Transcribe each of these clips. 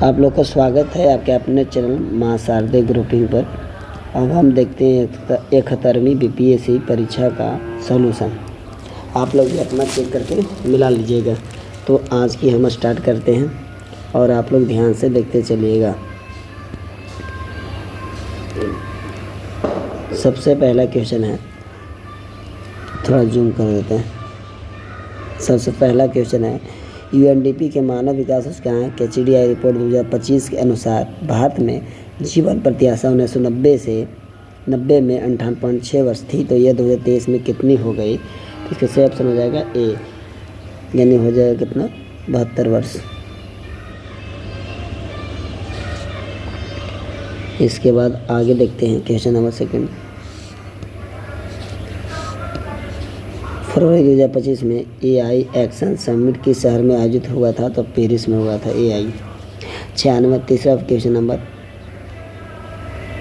आप लोग का स्वागत है आपके अपने चैनल मां शारदे ग्रुपिंग पर। अब हम देखते हैं 71वीं बीपीएससी परीक्षा का सॉल्यूशन। आप लोग भी अपना चेक करके मिला लीजिएगा। तो आज की हम स्टार्ट करते हैं और आप लोग ध्यान से देखते चलिएगा। सबसे पहला क्वेश्चन है, थोड़ा जूम कर देते हैं। सबसे पहला क्वेश्चन है, यूएनडीपी के मानव विकास सूचकांक HDI रिपोर्ट 2025 के अनुसार भारत में जीवन प्रत्याशा 1990 से 90 में 58.6 वर्ष थी, तो यह 2023 में कितनी हो गई? तो इसका सही ऑप्शन हो जाएगा ए, यानी हो जाएगा कितना, 72 वर्ष। इसके बाद आगे देखते हैं क्वेश्चन नंबर सेकंड। फरवरी 2025 में AI एक्शन समिट किस शहर में आयोजित हुआ था? तो पेरिस में हुआ था AI। 96 तीसरा क्वेश्चन नंबर,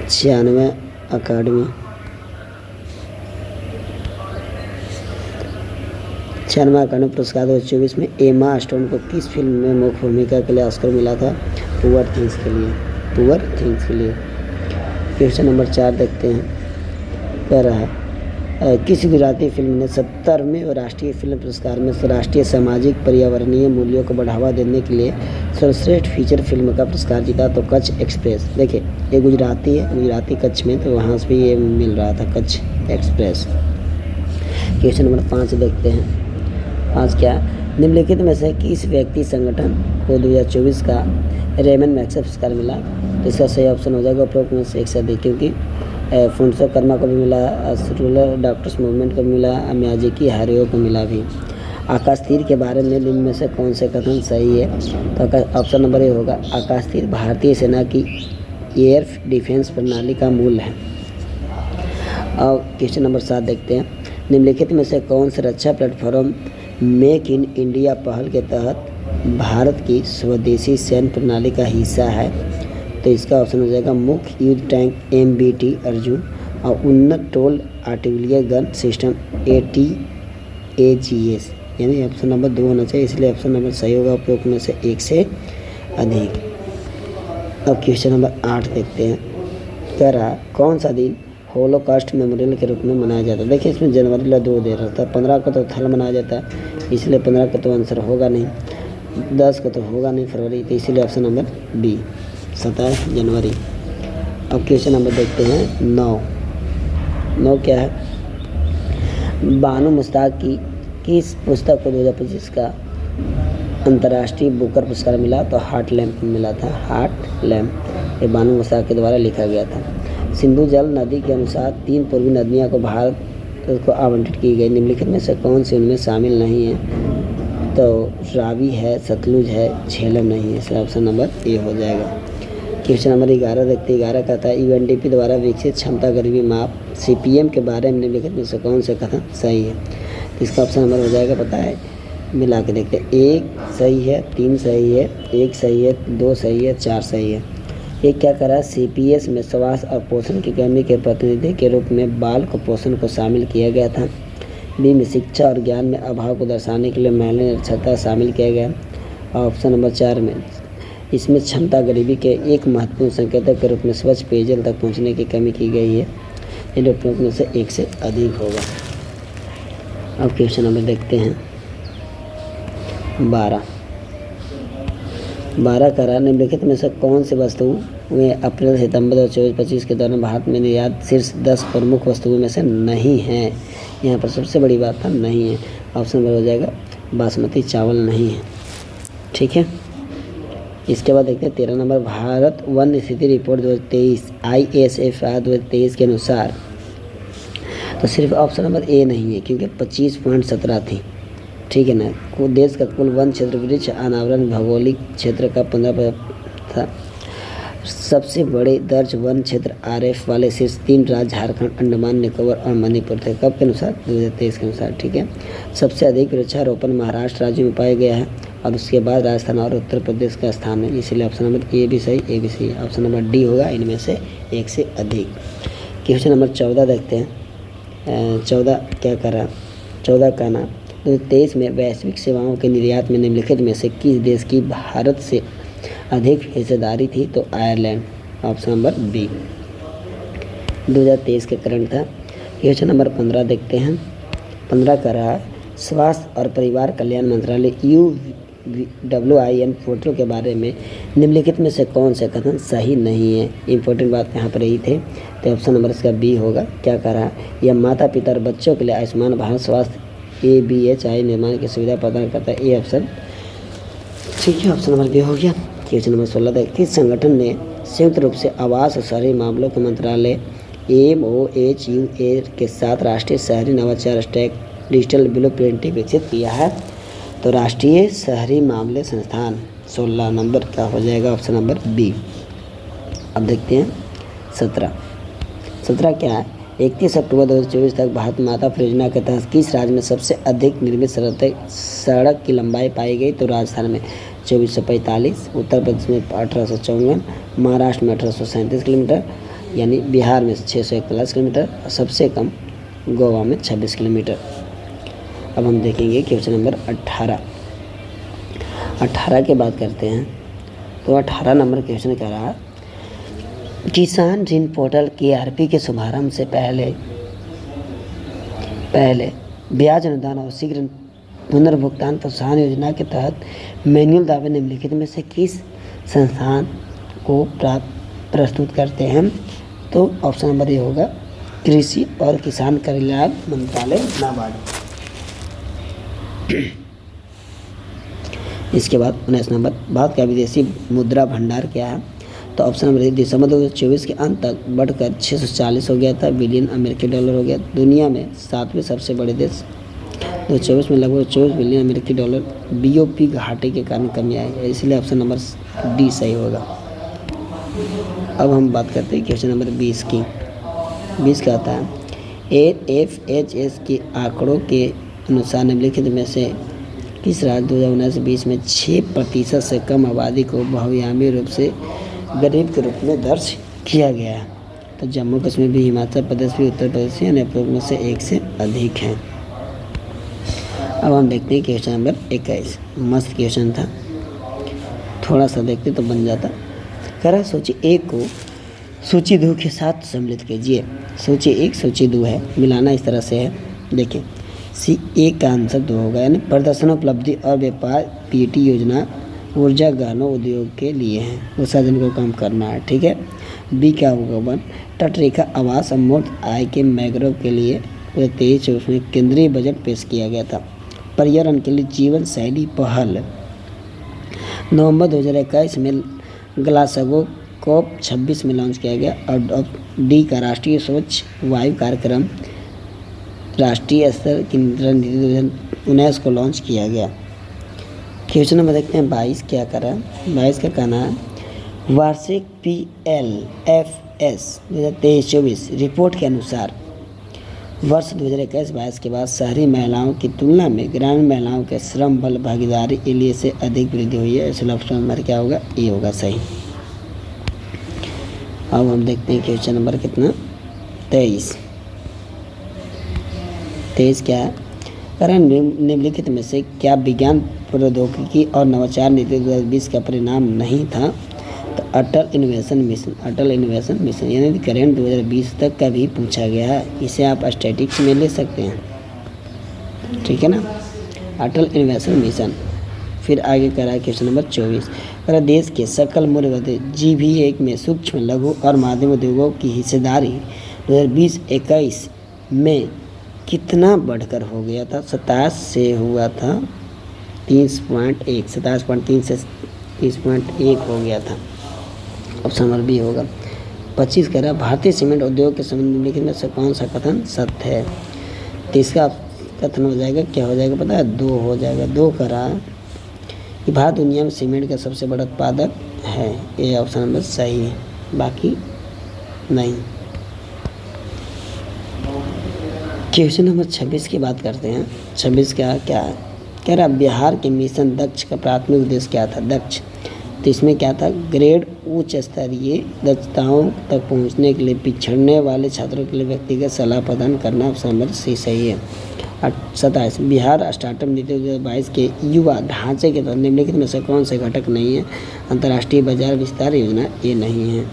96 अकादमी 96 अकादमी पुरस्कार 2024 में एमा स्टोन को किस फिल्म में मुख्य भूमिका के लिए ऑस्कर मिला था? पुअर थिंग्स के लिए। क्वेश्चन नंबर 4 देखते हैं। कह रहा है किस गुजराती फिल्म ने 70वें राष्ट्रीय फिल्म पुरस्कार में राष्ट्रीय सामाजिक पर्यावरणीय मूल्यों को बढ़ावा देने के लिए सर्वश्रेष्ठ फीचर फिल्म का पुरस्कार जीता? तो कच्छ एक्सप्रेस। देखिए ये गुजराती है, गुजराती कच्छ में, तो वहाँ से भी ये मिल रहा था, कच्छ एक्सप्रेस। क्वेश्चन नंबर 5 देखते हैं। 5 क्या, निम्नलिखित में से किस व्यक्ति संगठन को 2024 का रेमन मैग्सेसे पुरस्कार मिला? तो इसका सही ऑप्शन हो जाएगा उपरोक्त में से एक से अधिक, क्योंकि फुनसो कर्मा को भी मिला, रूरल डॉक्टर्स मूवमेंट को मिला, मियाजाकी हारुओ को मिला भी। आकाश तीर के बारे में निम्न में से कौन से कथन सही है? तो ऑप्शन नंबर ए होगा, आकाश तीर भारतीय सेना की एयर डिफेंस प्रणाली का मूल है। और क्वेश्चन नंबर 7 देखते हैं। निम्नलिखित में से कौन से रक्षा प्लेटफॉर्म मेक इन इंडिया पहल के तहत भारत की स्वदेशी सैन्य प्रणाली का हिस्सा है? तो इसका ऑप्शन हो जाएगा मुख्य युद्ध टैंक MBT अर्जुन और उन्नत toll artillery gun system ATAGS, यानी ऑप्शन नंबर 2 होना चाहिए, इसलिए ऑप्शन नंबर सही होगा उपरोक्त में से एक से अधिक। अब क्वेश्चन नंबर 8 देखते हैं। कह रहा कौन सा दिन होलोकॉस्ट मेमोरियल के रूप में मनाया जाता है? देखिए इसमें जनवरी 2 दे रहा था, 15 को तो थल मनाया जाता है, इसलिए 15 का तो आंसर होगा नहीं, 10 को तो होगा नहीं फरवरी, तो इसीलिए ऑप्शन नंबर बी 27 जनवरी। अब क्वेश्चन नंबर देखते हैं 9 क्या है, बानो मुश्ताक की किस पुस्तक को 2025 का अंतर्राष्ट्रीय बुकर पुरस्कार मिला? तो हार्ट लैम्प मिला था, हार्ट लैम्प, ये बानो मुश्ताक के द्वारा लिखा गया था। सिंधु जल नदी के अनुसार 3 पूर्वी नदियाँ को भारत को आवंटित की गई, निम्नलिखित में से कौन सी उनमें शामिल नहीं है? तो रावी है, सतलुज है, झेलम नहीं है, इसलिए ऑप्शन नंबर ए हो जाएगा। क्वेश्चन नंबर 11 देखते हैं। 11 कहता है यूएनडीपी द्वारा विकसित क्षमता गरीबी माप CPM के बारे में निम्नलिखित में से कौन से कथन सही है? तो इसका ऑप्शन नंबर हो जाएगा, पता है, मिला के देखते हैं। 1 सही है, 3 सही है, 1 सही है, 2 सही है, 4 सही है। एक क्या करा, CPS में स्वास्थ्य और पोषण की कमी के प्रतिनिधि के रूप में बाल कुपोषण को शामिल किया गया था। बी में शिक्षा और ज्ञान में अभाव को दर्शाने के लिए महिला निरक्षरता शामिल किया गया। और ऑप्शन नंबर 4 में इसमें क्षमता गरीबी के एक महत्वपूर्ण संकेतक के रूप में स्वच्छ पेयजल तक पहुंचने की कमी की गई है, इन उपरोक्त में से एक से अधिक होगा। अब क्वेश्चन नंबर देखते हैं 12 करा निम्नलिखित में से कौन सी वस्तुएं अप्रैल सितंबर 2024-25 के दौरान भारत में निर्यात शीर्ष 10 प्रमुख वस्तुओं में से नहीं है? यहाँ पर सबसे बड़ी बात था नहीं है, ऑप्शन नंबर हो जाएगा बासमती चावल नहीं है। ठीक है, इसके बाद देखते हैं 13 नंबर, भारत वन स्थिति रिपोर्ट 2023 ISFR 2023 के अनुसार, तो सिर्फ ऑप्शन नंबर ए नहीं है, क्योंकि 25.17 थी। ठीक है ना, देश का कुल वन क्षेत्र वृक्ष अनावरण भौगोलिक क्षेत्र का 15 था। सबसे बड़े दर्ज वन क्षेत्र RF वाले शीर्ष 3 राज्य झारखंड, अंडमान निकोबार और मणिपुर थे। कब के अनुसार? 2023 के अनुसार। ठीक है, सबसे अधिक वृक्षारोपण महाराष्ट्र राज्य में पाया गया है और उसके बाद राजस्थान और उत्तर प्रदेश का स्थान है, इसलिए ऑप्शन नंबर ए भी सही, ए भी सही, ऑप्शन नंबर डी होगा इनमें से एक से अधिक। क्वेश्चन नंबर 14 देखते हैं। 14 क्या कर रहा, 14 का नाम 2023 में वैश्विक सेवाओं के निर्यात में निम्नलिखित में से किस देश की भारत से अधिक हिस्सेदारी थी? तो आयरलैंड, ऑप्शन नंबर बी। 2023 के करंट था। क्वेश्चन नंबर 15 देखते हैं। 15 का रहा स्वास्थ्य और परिवार कल्याण मंत्रालय UWIN पोर्टल के बारे में निम्नलिखित में से कौन से कथन सही नहीं है? इंपॉर्टेंट बात यहाँ पर यही थे, तो ऑप्शन नंबर इसका बी होगा। क्या कह रहा है? यह माता पिता और बच्चों के लिए आयुष्मान भारत स्वास्थ्य ABHI निर्माण की सुविधा प्रदान करता है। ये ऑप्शन ठीक है, ऑप्शन नंबर बी हो गया। क्वेश्चन नंबर 16 था। किस संगठन ने संयुक्त रूप से आवास और शहरी मामलों के मंत्रालय MOHUA के साथ राष्ट्रीय शहरी नवाचार स्टैक डिजिटल ब्लूप्रिंट विकसित किया है? तो राष्ट्रीय शहरी मामले संस्थान। 16 नंबर का हो जाएगा ऑप्शन नंबर बी। अब देखते हैं 17 क्या है? 31 अक्टूबर 2024 तक भारत माता परियोजना के तहत किस राज्य में सबसे अधिक निर्मित सड़क की लंबाई पाई गई? तो राजस्थान में 2445, उत्तर प्रदेश में 1854, महाराष्ट्र में 1837 किलोमीटर, यानी बिहार में 641 किलोमीटर, और सबसे कम गोवा में 26 किलोमीटर। अब हम देखेंगे क्वेश्चन नंबर 18 की बात करते हैं। तो 18 नंबर क्वेश्चन कह रहा, किसान ऋण पोर्टल KRP के शुभारंभ से पहले ब्याज अनुदान और शीघ्र पुनर्भुगतान प्रोत्साहन योजना के तहत मैनुअल दावे निम्नलिखित में से किस संस्थान को प्रस्तुत करते हैं? तो ऑप्शन नंबर ए होगा कृषि और किसान कल्याण मंत्रालय, नाबार्ड। इसके बाद 19 नंबर, भारत का विदेशी मुद्रा भंडार क्या है? तो ऑप्शन नंबर ए दिसंबर 2024 के अंत तक बढ़कर 640 हो गया था बिलियन अमेरिकी डॉलर हो गया। दुनिया में 7वें सबसे बड़े देश 2024 में लगभग 24 बिलियन अमेरिकी डॉलर BOP घाटे के कारण कमी आई है, इसलिए ऑप्शन नंबर डी सही होगा। अब हम बात करते हैं क्वेश्चन नंबर 20 की। 20 का आता है AFHS के आंकड़ों के अनुसार निम्नलिखित में से किस राज्य 2019-20 में 6% से कम आबादी को बहुआयामी रूप से गरीब के रूप में दर्ज किया गया है? तो जम्मू कश्मीर भी, हिमाचल प्रदेश भी, उत्तर प्रदेश भी, अनुपूरक में से एक से अधिक हैं। अब हम देखते हैं क्वेश्चन नंबर 21। मस्त क्वेश्चन था, थोड़ा सा देखते तो बन जाता। करा सूची 1 को सूची 2 के साथ सम्मिलित कीजिए। सूची 1 सूची 2 है, मिलाना इस तरह से है। देखिए C1 का आंसर 2 होगा, यानी प्रदर्शन उपलब्धि और व्यापार PT योजना ऊर्जा गहनों उद्योग के लिए है, उत्सर्जन को कम करना है, ठीक है। B क्या होगा 1 तटरेखा आवास अमूर्त आय के मैंग्रोव के लिए 2023 में केंद्रीय बजट पेश किया गया था। पर्यावरण के लिए जीवन शैली पहल। नवंबर 2021 में ग्लासगो COP26 में लॉन्च किया गया। और D का राष्ट्रीय स्वच्छ वायु कार्यक्रम राष्ट्रीय स्तर की रणनीति 2019 को लॉन्च किया गया। क्वेश्चन नंबर देखते हैं 22 क्या कर रहा है। 22 का कहना है वार्षिक PLFS 2023-24 रिपोर्ट के अनुसार वर्ष 2021-22 के बाद शहरी महिलाओं की तुलना में ग्रामीण महिलाओं के श्रम बल भागीदारी एलिए से अधिक वृद्धि हुई है, इसलिए ऑप्शन नंबर क्या होगा? ए होगा सही। अब हम देखते हैं क्वेश्चन नंबर कितना 23 क्या है? कारण निम्नलिखित में से क्या विज्ञान प्रौद्योगिकी और नवाचार नीति 2020 का परिणाम नहीं था? तो अटल इनोवेशन मिशन यानी करेंट 2020 तक का भी पूछा गया है, इसे आप स्टैटिक्स में ले सकते हैं, ठीक है ना। अटल इनोवेशन मिशन। फिर आगे करा है क्वेश्चन नंबर 24। अगर देश के सकल मूल्य GV1 में सूक्ष्म लघु और मध्यम उद्योगों की हिस्सेदारी 2020-21 में कितना बढ़कर हो गया था? 27 से हुआ था 30.1, 27.3 से 30.1 हो गया था, ऑप्शन नंबर बी होगा। 25 कह रहा है भारतीय सीमेंट उद्योग के संबंध में से कौन सा कथन सत्य है? तो इसका कथन हो जाएगा, क्या हो जाएगा पता है? 2 हो जाएगा। 2 कह रहा है कि भारत दुनिया में सीमेंट का सबसे बड़ा उत्पादक है, ये ऑप्शन नंबर सही है, बाकी नहीं। क्वेश्चन नंबर 26 की बात करते हैं। 26 क्या है? कह रहा बिहार के मिशन दक्ष का प्राथमिक उद्देश्य क्या था? दक्ष, तो इसमें क्या था? ग्रेड उच्च स्तरीय दक्षताओं तक पहुंचने के लिए पिछड़ने वाले छात्रों के लिए व्यक्तिगत सलाह प्रदान करना, ऑप्शन नंबर सी सही है। 27 बिहार स्टार्टअप नीति 2022 के युवा ढांचे के तहत निम्नलिखित में से कौन से घटक नहीं है? अंतर्राष्ट्रीय बाजार विस्तार योजना ये नहीं है।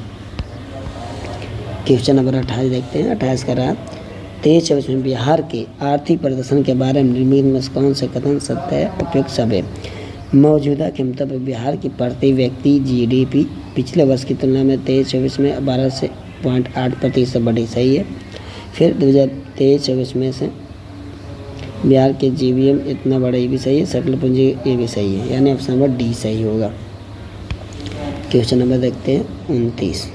क्वेश्चन नंबर 28 देखते हैं। 28 का रहा 23-24 में बिहार के आर्थिक प्रदर्शन के बारे में निम्नलिखित में से कौन से कथन सत्य है, उपयुक्त सब है? मौजूदा कीमतों पर बिहार की प्रति व्यक्ति जीडीपी पिछले वर्ष की तुलना में 23-24 में 12.8% बढ़ी, सही है। फिर 2023-24 में से बिहार के जीवीएम इतना बड़ा, ये भी सही है। सकल पूंजी ये भी सही है, यानी ऑप्शन नंबर डी सही होगा। क्वेश्चन नंबर देखते हैं 29।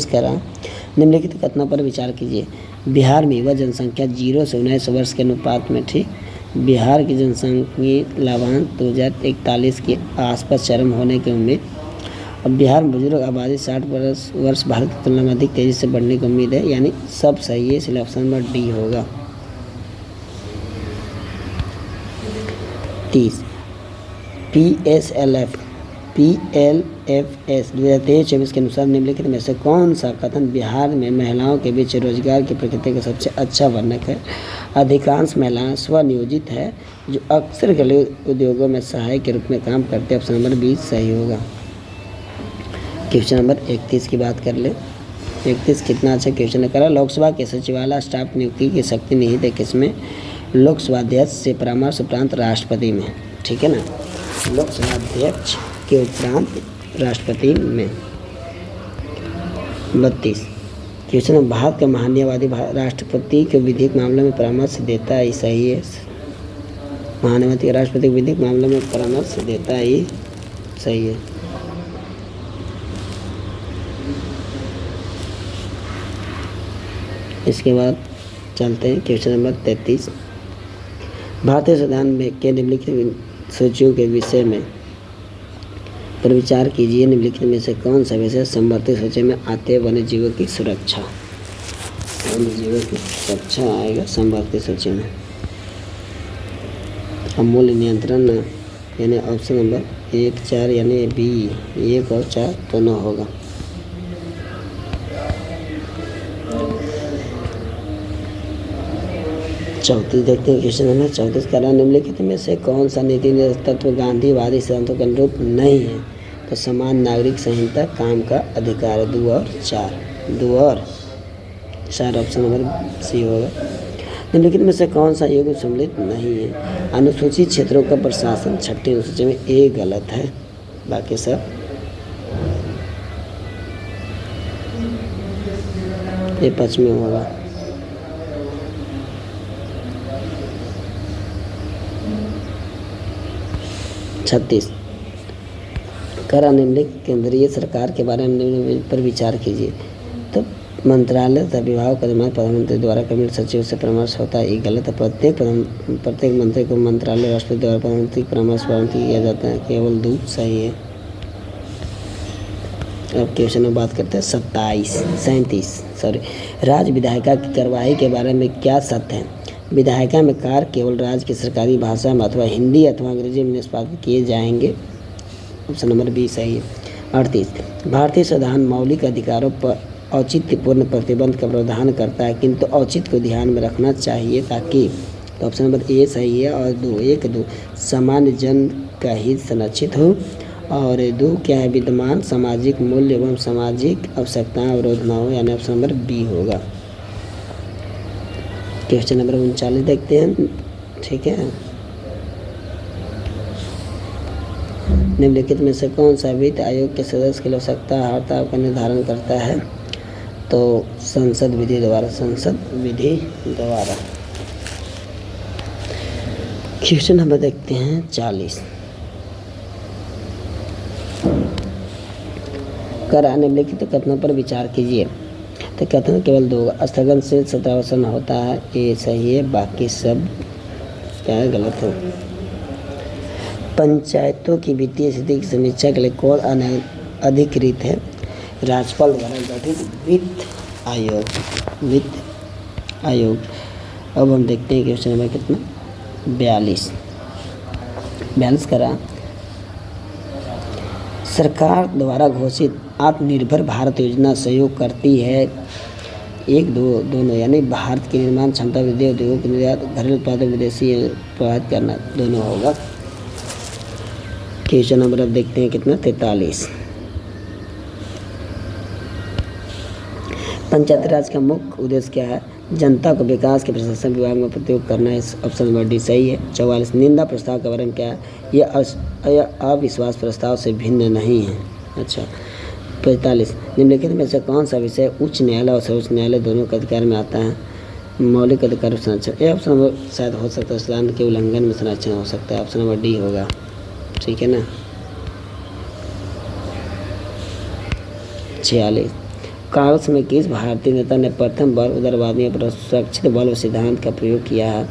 करा निम्नलिखित कथनों पर विचार कीजिए। बिहार में युवा जनसंख्या 0 से 19 वर्ष के अनुपात में, ठीक, बिहार की जनसंख्या लाभांश 2041 के आसपास चरम होने की उम्मीद। और बिहार में बुजुर्ग आबादी 60 वर्ष भारत की तुलना में अधिक तेज़ी से बढ़ने की उम्मीद है, यानी सब सही है, इसलिए ऑप्शन नंबर डी होगा। 30 PLFS 2023-24 के अनुसार निम्नलिखित में से कौन सा कथन बिहार में महिलाओं के बीच रोजगार की प्रकृति का सबसे अच्छा वर्णक है? अधिकांश महिलाएं स्वनियोजित है जो अक्सर घरेलू उद्योगों में सहायक के रूप में काम करते हैं, ऑप्शन नंबर बी सही होगा। क्वेश्चन नंबर 31 की बात कर ले। 31 कितना अच्छा क्वेश्चन करा। लोकसभा के सचिवालय स्टाफ नियुक्ति की शक्ति निहित है किसमें? लोकसभा अध्यक्ष से परामर्श उपरांत राष्ट्रपति में, ठीक है ना। लोकसभा अध्यक्ष के उपरांत राष्ट्रपति में। 32 क्वेश्चन भारत का महान्यायवादी राष्ट्रपति के विधिक मामलों में परामर्श देता है, सही है। महान्यायवादी राष्ट्रपति के विधिक मामलों में परामर्श देता है, सही है। इसके बाद चलते हैं क्वेश्चन नंबर 33। भारतीय संविधान में के निम्नलिखित सूचियों के विषय में पर विचार कीजिए। निम्नलिखित में से कौन सा विषय समवर्ती सूची में आते वन्य जीवों की सुरक्षा? वन्य जीवों की सुरक्षा आएगा समवर्ती सूची में। अमूल्य नियंत्रण यानी ऑप्शन नंबर 1, 4 यानी बी 1 और 4 दोनों होगा। चौथी देखते हैं क्वेश्चन नंबर 34 का निम्नलिखित में से कौन सा नीति तत्व गांधीवादी सिद्धांतों के अनुरूप नहीं है? तो समान नागरिक संहिता, काम का अधिकार, 2 और 4 ऑप्शन नंबर सी होगा। निम्नलिखित में से कौन सा योग सम्मिलित नहीं है? अनुसूचित क्षेत्रों का प्रशासन 6ठी अनुसूची में ए गलत है, बाकी सब ये 5 में होगा। 36 करा निम्नलिखित केंद्रीय सरकार के बारे में पर विचार कीजिए। तो मंत्रालय तथा विभाग का निर्माण प्रधानमंत्री द्वारा कैबिनेट सचिव से परामर्श होता है, ये गलत है। प्रत्येक मंत्री को मंत्रालय राष्ट्रपति द्वारा प्रधानमंत्री परामर्श किया जाता है, केवल 2 सही है। अब क्वेश्चन में बात करते हैं 37 राज्य विधायिका की कार्यवाही के बारे में क्या सत्य है? विधायिका में कार्य केवल राज्य की सरकारी भाषा में अथवा हिंदी अथवा अंग्रेजी में निष्पादित किए जाएंगे, ऑप्शन नंबर बी सही है। 38 भारतीय संविधान मौलिक अधिकारों पर औचित्यपूर्ण प्रतिबंध का प्रावधान करता है, किंतु औचित्य को ध्यान में रखना चाहिए ताकि, तो ऑप्शन नंबर ए सही है। और 2 सामान्य जन का हित संरक्षित हो, और 2 क्या है, विद्यमान सामाजिक मूल्य एवं सामाजिक आवश्यकताएं अवरोध न हो, यानी ऑप्शन नंबर बी होगा। क्वेश्चन नंबर 39 देखते हैं, ठीक है। निम्नलिखित में से कौन सा वित्त आयोग के सदस्य की आवश्यकता हड़ताल का निर्धारण करता है? तो संसद विधि द्वारा। क्वेश्चन नंबर देखते हैं 40 करा निम्नलिखित कथनों पर विचार कीजिए। तो कथन केवल 2 स्थगन से सत्रावसान होता है, ये सही है, बाकी सब क्या है, गलत हो। पंचायतों की वित्तीय स्थिति की समीक्षा के लिए कौन अधिकृत है? राज्यपाल द्वारा गठित वित्त आयोग। अब हम देखते हैं क्वेश्चन नंबर कितना, 42 करा सरकार द्वारा घोषित आत्मनिर्भर भारत योजना सहयोग करती है? एक दो दोनों, यानी भारत की निर्माण क्षमता वृद्धि, उद्योगों की निर्यात, घरेलू उत्पादन विदेशी प्रभावित करना, दोनों होगा। क्वेश्चन नंबर अब देखते हैं कितना, 43। पंचायती राज का मुख्य उद्देश्य क्या है? जनता को विकास के प्रशासन विभाग में प्रयोग करना। इस ऑप्शन नंबर डी सही है। 44। निंदा प्रस्ताव का वर्णन क्या है? यह अविश्वास प्रस्ताव से भिन्न नहीं है। अच्छा। 45। निम्नलिखित में से कौन सा विषय उच्च न्यायालय और सर्वोच्च न्यायालय दोनों के अधिकार में आता है? मौलिक अधिकार संरक्षण। यह ऑप्शन नंबर शायद हो सकता है सिद्धांत के उल्लंघन में संरक्षण हो सकता है। ऑप्शन नंबर डी होगा, ठीक है ना। 46। कांग्रेस में किस भारतीय नेता ने प्रथम बार उदारवादियों पर सुरक्षित बल सिद्धांत का प्रयोग किया है?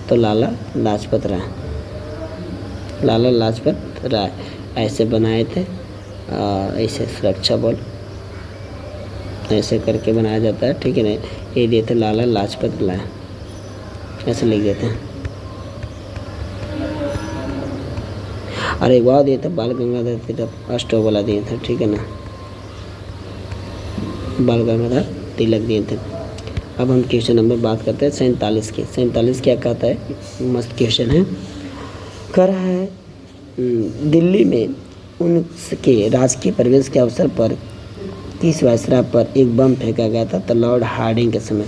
तो लाला लाजपत राय। लाला लाजपत राय ऐसे बनाए थे, ऐसे सुरक्षा बल ऐसे करके बनाया जाता है, ठीक है ना। ये दिए थे लाला लाजपत राय, ऐसे लिख देते हैं। और एक बार दिए थे बाल गंगाधर तिलक, अष्टोबला दिए थे, ठीक है ना, बाल गंगाधर तिलक दिए थे। अब हम क्वेश्चन नंबर बात करते हैं 47 की। 47 क्या कहता है? मस्त क्वेश्चन है। कह रहा है दिल्ली में उनके राजकीय प्रवेश के अवसर पर किस वायसराय पर एक बम फेंका गया था? तो लॉर्ड हार्डिंग के समय।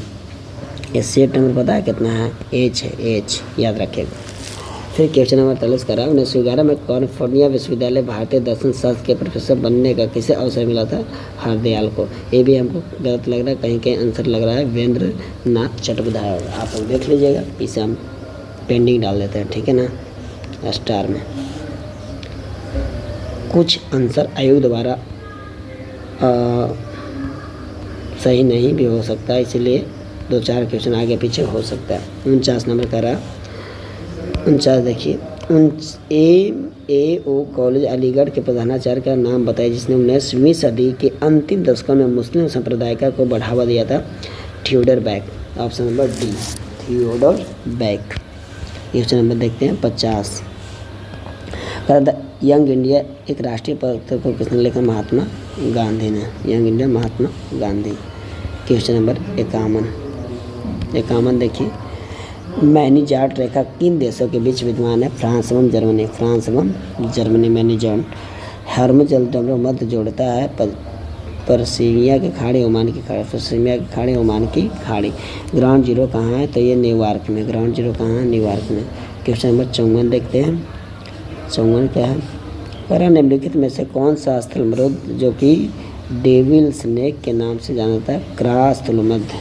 ये सेट नंबर पता है कितना है? एच है, एच याद रखेगा। फिर क्वेश्चन नंबर 43 करा 1911 में कैलिफोर्निया विश्वविद्यालय भारतीय दर्शन शास्त्र के प्रोफेसर बनने का किसे अवसर मिला था? हरदयाल को। ये भी हमको गलत लग रहा है, कहीं कहीं आंसर लग रहा है वीरेंद्र नाथ चट्टोपाध्याय होगा। आप लोग देख लीजिएगा, इसे हम पेंडिंग डाल देते हैं, ठीक है ना, स्टार में। कुछ आंसर आयोग द्वारा सही नहीं भी हो सकता है, इसलिए 2-4 क्वेश्चन आगे पीछे हो सकता है। 49 नंबर करा 49 देखिए। AO कॉलेज अलीगढ़ के प्रधानाचार्य का नाम बताइए जिसने 19वीं सदी के अंतिम दशकों में मुस्लिम संप्रदाय को बढ़ावा दिया था? Theodore Beck. Option number D, Theodore Beck. Question number देखते हैं 50। यंग इंडिया एक राष्ट्रीय पत्र को किसने लिखा? महात्मा गांधी ने। Young India Mahatma Gandhi. Question number 51 देखिए। मैनीजार्ड रेखा किन देशों के बीच विद्यमान है? फ्रांस एवं जर्मनी। फ्रांस एवं जर्मनी मैनीजार्ड। हर्मुजल डब्ल्यू मध्य जोड़ता है पर्शिया की खाड़ी, ओमान की खाड़ी। पर्शिया की खाड़ी, ओमान की खाड़ी। ग्राउंड जीरो कहाँ है? तो ये न्यूयॉर्क में। ग्राउंड जीरो कहाँ है? न्यूयॉर्क में। क्वेश्चन नंबर 54 देखते हैं। 54 क्या है? पर निम्नलिखित में से कौन सा स्थलमरुद जो कि डेविल स्नेक के नाम से जाना जाता है? क्रास्थलमध्य।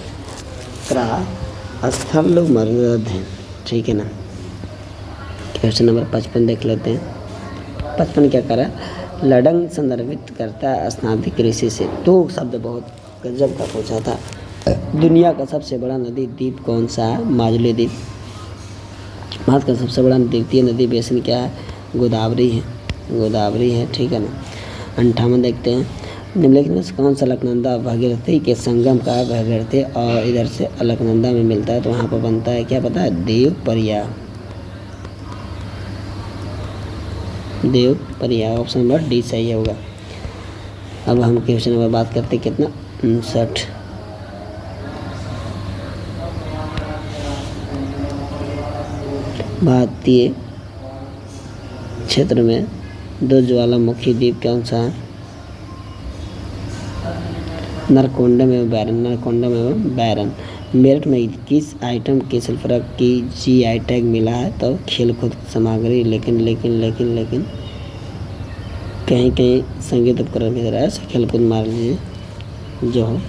स्थलमरुद है, ठीक है ना। क्वेश्चन नंबर 55 देख लेते हैं। 55 क्या करा? लडंग संदर्भित करता है स्नातिक कृषि से। 2 शब्द बहुत गजब का पूछा था। दुनिया का सबसे बड़ा नदी द्वीप कौन सा है? माजुली द्वीप। भारत का सबसे बड़ा द्वितीय नदी बेसिन क्या है? गोदावरी है, गोदावरी है, ठीक है ना। 58 देखते हैं। निम्नलिखित में कौन सा अलकनंदा भागीरथी के संगम का? भागीरथी और इधर से अलकनंदा में मिलता है, तो वहाँ पर बनता है क्या पता है? Devprayag. Devprayag. Option number D सही होगा। अब हम क्वेश्चन नंबर बात करते हैं कितना? 59। भारतीय क्षेत्र में 2 ज्वालामुखी द्वीप कौन सा है? नरकोंडम एवं बैरन। नरकोंडम एवं बैरन। मेरठ में किस आइटम के सल्फर की GI टैग मिला है? तो खेलकूद सामग्री। लेकिन कहीं कहीं संगीत उपकरण की तरह ऐसे खेलकूद मार लीजिए जो हो,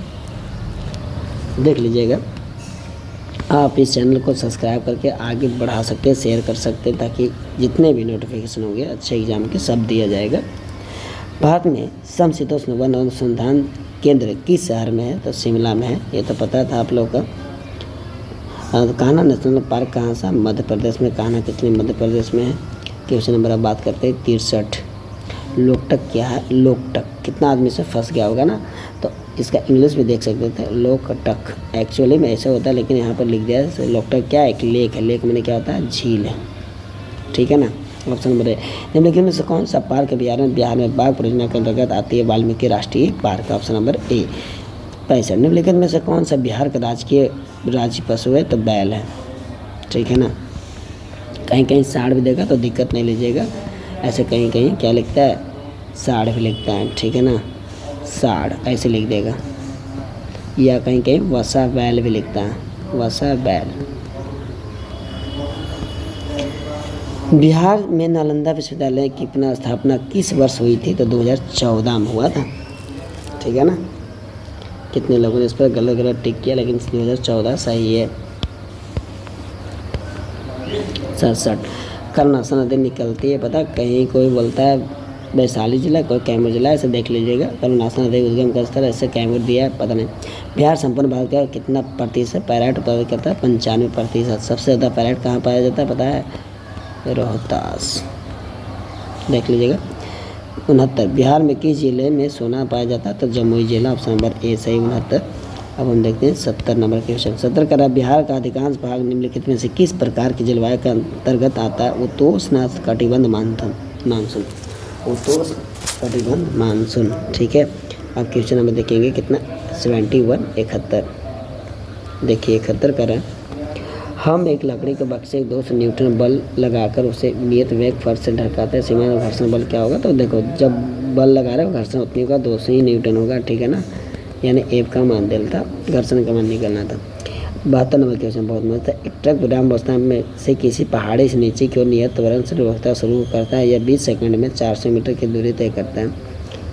देख लीजिएगा। आप इस चैनल को सब्सक्राइब करके आगे बढ़ा सकते हैं, शेयर कर सकते हैं, ताकि जितने भी नोटिफिकेशन होंगे अच्छे एग्जाम के सब दिया जाएगा। भारत में समशीतोष्ण वन अनुसंधान केंद्र किस शहर में है? तो शिमला में है, ये तो पता था आप लोगों का। कान्हा नेशनल पार्क कहाँ सा? मध्य प्रदेश में। कान्हा कितने मध्य प्रदेश में है। क्वेश्चन नंबर अब बात करते हैं 63। लोकटक क्या है? लोकटक कितना आदमी से फंस गया होगा ना, तो इसका इंग्लिश भी देख सकते थे, लोकटक। एक्चुअली में ऐसा होता है, लेकिन यहाँ पर लिख दिया है लोकटक क्या है? एक लेक है। लेक में क्या होता है? झील है, ठीक है ना। ऑप्शन नंबर ए। निम्नलिखित में से कौन सा पार्क अभ्यारण्य बिहार में बाघ परियोजना के अंतर्गत आती है? वाल्मीकि राष्ट्रीय पार्क, ऑप्शन नंबर ए। 65 निम्नलिखित में से कौन सा बिहार का राज्य पशु है? तो बैल है, ठीक है ना। कहीं कहीं साढ़ भी देगा तो दिक्कत नहीं लीजिएगा, ऐसे कहीं कहीं क्या लिखता है? साढ़ भी लिखता है, ठीक है ना, साढ़ ऐसे लिख देगा, या कहीं कहीं वसा बैल भी लिखता है, वसा बैल। बिहार में नालंदा विश्वविद्यालय की पुनः स्थापना किस वर्ष हुई थी? तो 2014 में हुआ था, ठीक है ना। कितने लोगों ने इस पर गलत गलत टिक किया, लेकिन 2014 सही है। 67 कर्नासा नदी निकलती है, पता कहीं कोई बोलता है वैशाली जिला, कोई कैमूर जिला, ऐसे देख लीजिएगा। कर्नासा नदी उद्गम का स्थल ऐसे कैमूर दिया है, पता नहीं। बिहार संपूर्ण भारत का कितना प्रतिशत पैराइट उत्पादन करता है? 95%। सबसे ज़्यादा पैराइट कहाँ पाया जाता है पता है? रोहतास, देख लीजिएगा। 69 बिहार में किस जिले में सोना पाया जाता है? तो जमुई जिला, ऑप्शन नंबर ए सही। 69 अब हम देखते हैं 70 नंबर के क्वेश्चन। 70 का बिहार का अधिकांश भाग निम्नलिखित में से किस प्रकार की जलवायु के अंतर्गत आता है? उपोष्ण कटिबंध मानसून, उपोष्ण कटिबंध मानसून, ठीक है। अब क्वेश्चन नंबर देखेंगे कितना? 71 71 देखिए 71 का है। हम एक लकड़ी के बक्से 200 न्यूटन बल लगाकर उसे नियत वेग फर्श से ढकाते हैं, सीमा में घर्षण बल क्या होगा? तो देखो जब बल लगा रहे हो घर्षण उतनी होगा, 200 ही न्यूटन होगा, ठीक है ना, यानी एफ का मान डेल्टा, घर्षण का मान निकलना था। 72 नंबर क्वेश्चन बहुत मस्त है। एक ट्रक विराम अवस्था में से किसी पहाड़ी से नीचे की ओर नियत त्वरण से लुढ़कता शुरू करता है, यह 20 सेकंड में 400 मीटर की दूरी तय करता है।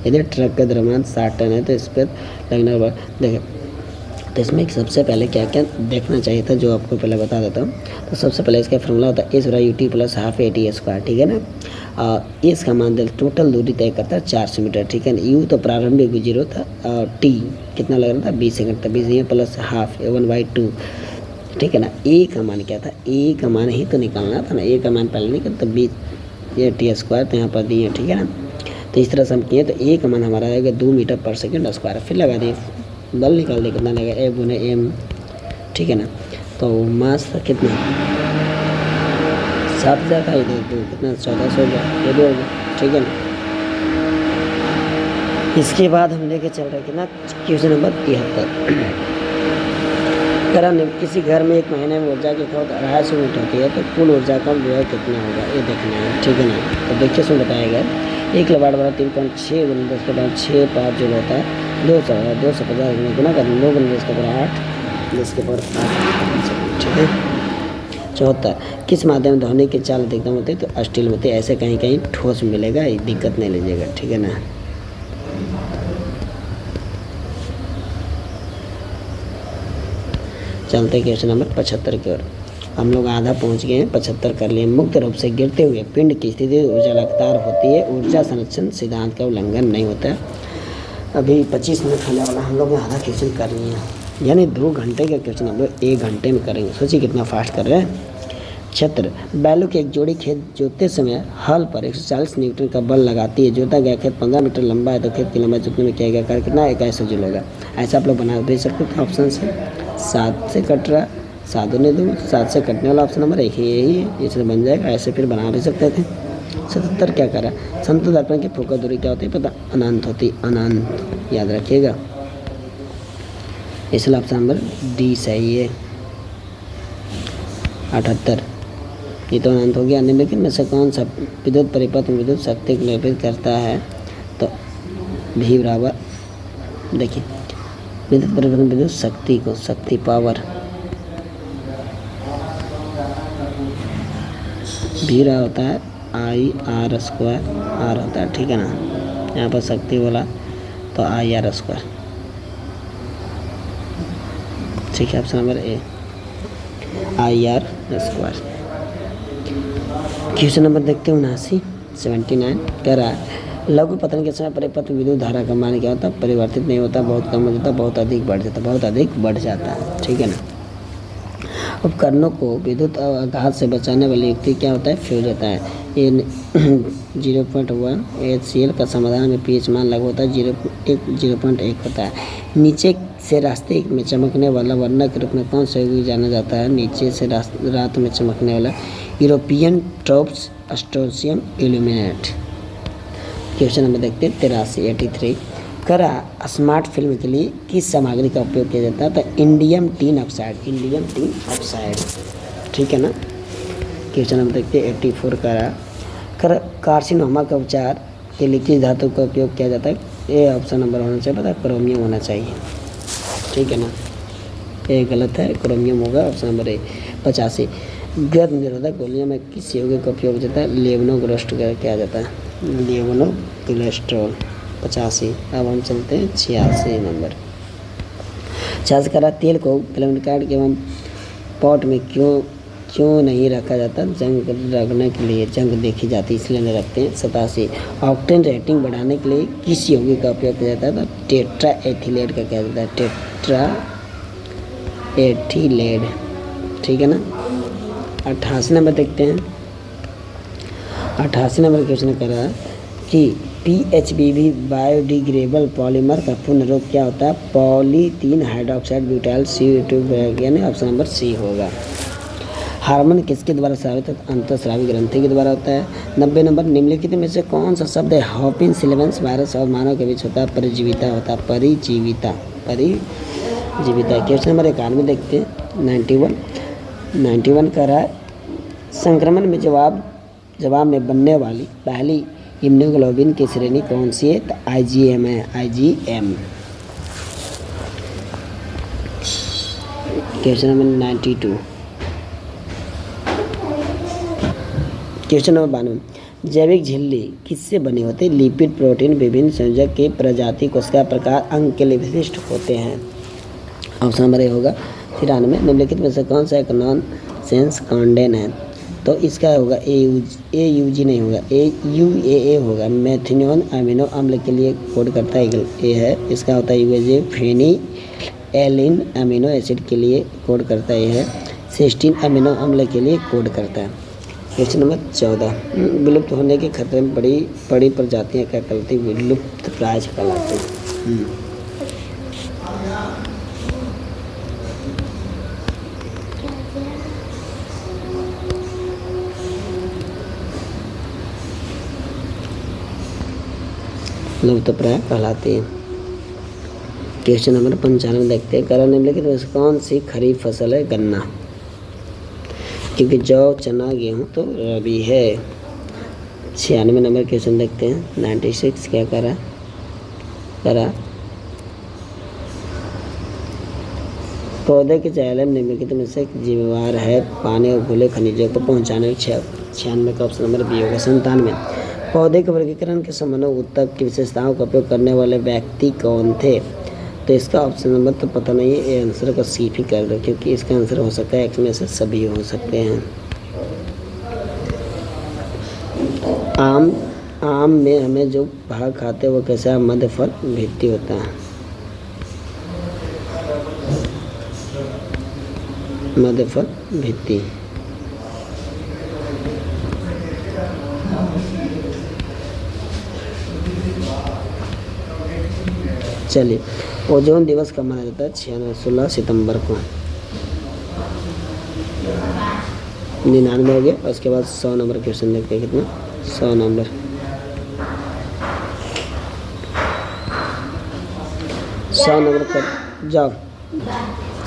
यदि ट्रक का द्रव्यमान 60 टन है तो इस पर लगने वाला देखिए, तो इसमें सबसे पहले क्या क्या देखना चाहिए था, जो आपको पहले बता देता हूँ। तो सबसे पहले इसका फॉर्मूला होता है A/UT + ½ AT², ठीक है ना। इसका मान टोटल दूरी तय करता है 400 मीटर, ठीक है ना। U तो प्रारंभिक 0 था, T कितना लग रहा था? 20 सेकंड था, 20 + ½ 1/2, ठीक है ना। A का मान क्या था? A का मान ही तो निकालना था ना, A का मान पहले निकल तो 20 ये T² तो यहाँ पर दिए, ठीक है ना। तो इस तरह से हम किए तो A का मान हमारा आएगा 2 मीटर पर सेकंड स्क्वायर। फिर लगा दिए, बल निकाल दिए कितना लगेगा? F × M, ठीक है ना। तो मास कितना? 7000 था, इधर तो कितना 1400 हो गया, ये भी हो गया, ठीक है ना। इसके बाद हम लेके चल रहे कितना? क्वेश्चन नंबर 73 करण किसी घर में एक महीने में ऊर्जा की खपत 250 यूनिट होती है तो कुल ऊर्जा का व्यय कितना होगा? ये देखना है, ठीक है ना। तो देखिए सुन बताएगा 1 किलोवाट बराबर 3.6 × 10⁵ जूल होता है। 250 गुना कर 9 × 10⁸ ठीक है। 74 किस माध्यम में ध्वनि की चाल अधिकतम होती है? तो स्टील में होती है, ऐसे कहीं कहीं ठोस मिलेगा, दिक्कत नहीं लीजिएगा, ठीक है ना। चलते क्वेश्चन नंबर 75 की ओर। हम लोग आधा पहुंच गए हैं, 75 कर लिए। मुक्त रूप से गिरते हुए पिंड की स्थिति ऊर्जा लगातार होती है, ऊर्जा संरक्षण सिद्धांत का उल्लंघन नहीं होता है। अभी 25 मिनट होने वाला, हम लोग ने आधा क्वेश्चन कर लिए हैं, यानी 2 घंटे का क्वेश्चन हम लोग 1 घंटे में करेंगे। सोचिए कितना फास्ट कर रहे हैं। 76 बैलों की एक जोड़ी खेत जोतते समय हल पर 140 न्यूटन का बल लगाती है। जोता गया खेत 15 मीटर लंबा है तो खेत की लंबाई जोतने में किया गया कार्य कितना? 21 जूल होगा। ऐसा आप लोग बना दे सकते थे ऑप्शन से। 7 से कट रहा, 7 दूनी 2, 7 से कटने वाला ऑप्शन नंबर 1 यही है, इससे बन जाएगा। ऐसे फिर बना भी सकते थे। 77 क्या करा? समतल दर्पण की फोकस दूरी क्या होती है? पता? अनंत होती, अनंत, याद रखिएगा। इसलिए ऑप्शन नंबर डी सही है। 78 ये तो अनंत हो गया। निम्नलिखित में से कौन सा विद्युत परिपथ में विद्युत शक्ति को निर्मित करता है? तो V बराबर, देखिए विद्युत परिपथ में विद्युत शक्ति को, शक्ति पावर, V रहा होता है I/R², R होता है, ठीक है ना। यहाँ पर शक्ति बोला तो I/R², ठीक है। ऑप्शन नंबर ए I/R²। क्वेश्चन नंबर देखते हैं 79 कह रहा है लघु पतन के समय परिपथ में विद्युत धारा का मान क्या होता है? परिवर्तित नहीं होता, बहुत कम हो जाता, बहुत अधिक बढ़ जाता, बहुत अधिक बढ़ जाता है, ठीक है ना। उपकरणों को विद्युत आघात से बचाने वाली युक्ति क्या होता है? फ्यूज होता है। ये 0.1 HCl का समाधान में pH मान लागू होता है 0.1 होता है। नीचे से रास्ते में चमकने वाला वरना के रूप में कौन सा युग जाना जाता है? नीचे से रात में चमकने वाला यूरोपियन ट्रोप्स एस्ट्रोसियम इल्यूमिनेट। क्वेश्चन नंबर देखते हैं 83 83। करा स्मार्ट फिल्म के लिए किस सामग्री का उपयोग किया जाता है? तो indium tin oxide, indium tin oxide, ठीक है ना। क्वेश्चन नंबर देखते हैं 84। करा कार्सिनोमा का उपचार के लिए किस धातु का उपयोग किया जाता है? ये ऑप्शन नंबर होना चाहिए, पता है क्रोमियम होना चाहिए, ठीक है ना। ये गलत है, क्रोमियम होगा ऑप्शन नंबर ए। 85। गर्भ निरोधक गोलियों में किस यौगिक का उपयोग होता है? लेवोनोग्रेस्टोल किया जाता है, लेवोनोग्रेस्टोल। 85। अब हम चलते हैं 86 नंबर। 86 करा तेल को प्लेमिकार्ड एवं पॉट में क्यों नहीं रखा जाता? जंग रखने के लिए, जंग देखी जाती है इसलिए नहीं रखते हैं। 87। ऑक्टेन रेटिंग बढ़ाने के लिए किस यौगिक का उपयोग किया जाता है? तो टेट्रा एथिलेट का किया जाता है, टेट्रा एथिलेट, ठीक है ना। 88 नंबर देखते हैं। 88 नंबर क्वेश्चन करा कि PHBB बायोडिग्रेडेबल पॉलीमर का पूर्ण रूप क्या होता है? पॉलीथीन हाइड्रोक्साइड ब्यूटाइल CO2, यानी ऑप्शन नंबर सी होगा। हार्मोन किसके द्वारा स्रावित होता है? अंतःस्रावी ग्रंथि के द्वारा होता है। 90 नंबर निम्नलिखित में से कौन सा शब्द है हॉपिन सिलेबस वायरस और मानव के बीच होता है? परिजीविता होता है, परिजीविता, परिजीविता। क्वेश्चन नंबर 91 देखते हैं 91 कह रहा है संक्रमण में जवाब में बनने वाली पहली इम्यूनोग्लोबिन की श्रेणी कौन सी है? तो IgM है, IgM। Question number 92। Question number 92। जैविक झिल्ली किससे बनी होती है? लिपिड, प्रोटीन, विभिन्न संयोजक के प्रजाति, कोशिका प्रकार, अंग के लिए विशिष्ट होते हैं। ऑप्शन नंबर ए होगा। 93। निम्नलिखित में से कौन सा एक नॉन सेंस कॉन्डेन है? तो इसका होगा AUG नहीं होगा, UAA होगा। मेथिओनिन अमीनो अम्ल के लिए कोड करता है, ए है। इसका होता है UAG। फेनिलएलानाइन अमीनो एसिड के लिए कोड करता है, ये है। सिस्टीन अमीनो अम्ल के लिए कोड करता है। Question number 14। विलुप्त होने के खतरे में बड़ी प्रजातियां क्या कहलाती? विलुप्त प्राय कहलाती हैं। लुप्त प्राय कहलाती है। क्वेश्चन नंबर 95 देखते हैं। करण निम्नलिखित में से कौन सी खरीफ फसल है? गन्ना, क्योंकि जौ, चना, गेहूँ तो रबी है। 96 नंबर क्वेश्चन देखते हैं 96। क्या करा पौधे के जाइलम निम्नलिखित में से जिम्मेवार है पानी और घुले खनिजों को पहुँचाने में। 96 का ऑप्शन नंबर बी होगा। 97। पौधे के वर्गीकरण के संबंध में ऊतक की विशेषताओं का उपयोग करने वाले व्यक्ति कौन थे? तो इसका ऑप्शन नंबर तो पता नहीं है, ये आंसर को सीफ ही कर दो, क्योंकि इसका आंसर हो सकता है एक्स में से सभी हो सकते हैं। आम में हमें जो भाग खाते हैं वो कैसा है? मध्य फल भित्ति होता है, मध्य फल भित्ति। चलिए, ओजोन दिवस कब मनाया जाता है? 16 सितंबर को। 99 हो गया। उसके बाद 100 नंबर क्वेश्चन देखते हैं कितना? 100 नंबर। 100 नंबर पर जाओ।